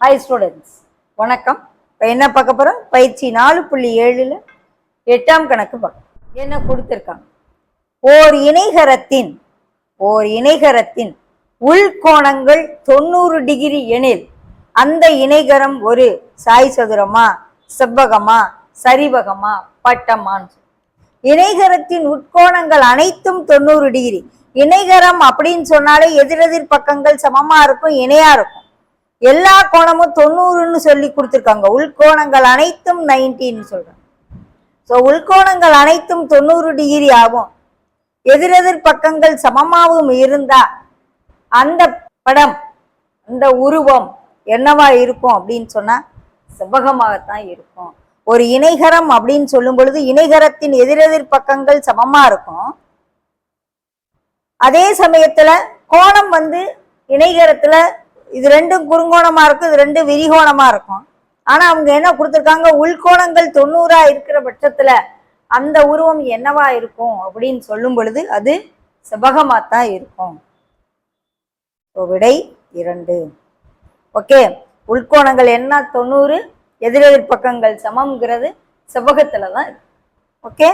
Hi students, வணக்கம். இப்போ என்ன பார்க்க போகிறோம்? பயிற்சி 4.7ல் 8ஆம் கணக்கு பார்க்க என்ன கொடுத்துருக்காங்க. ஓர் இணைகரத்தின் உள்கோணங்கள் 90 டிகிரி எனில் அந்த இணைகரம் ஒரு சாய் சதுரமா, செவ்வகமா, சரிவகமா, பட்டமான்னு. இணைகரத்தின் உட்கோணங்கள் அனைத்தும் 90 டிகிரி. இணைகரம் அப்படின்னு சொன்னாலே எதிரெதிர் பக்கங்கள் சமமா இருக்கும், இணையா இருக்கும். எல்லா கோணமும் 90ன்னு சொல்லி கொடுத்துருக்காங்க. உள்கோணங்கள் அனைத்தும் 90ன்னு சொல்றாங்க. ஸோ உள்கோணங்கள் அனைத்தும் 90 டிகிரி ஆகும். எதிரெதிர் பக்கங்கள் சமமாகவும் இருந்தா அந்த படம், அந்த உருவம் என்னவா இருக்கும் அப்படின்னு சொன்னா செவ்வகமாகத்தான் இருக்கும். ஒரு இணைகரம் அப்படின்னு சொல்லும் பொழுது இணைகரத்தின் எதிரெதிர் பக்கங்கள் சமமா இருக்கும். அதே சமயத்துல கோணம் இணைகரத்துல இது ரெண்டும் குறுங்கோணமா இருக்கும், இது ரெண்டும் விரிகோணமா இருக்கும். ஆனா அவங்க என்ன கொடுத்துருக்காங்க, உள்கோணங்கள் 90 இருக்கிற பட்சத்துல அந்த உருவம் என்னவா இருக்கும் அப்படின்னு சொல்லும் பொழுது அது செவ்வகமாத்தான் இருக்கும். விடை 2. ஓகே, உள்கோணங்கள் என்ன 90, எதிரெதிர் பக்கங்கள் சமம்ங்கிறது செவ்வகத்துல தான் இருக்கு. ஓகே.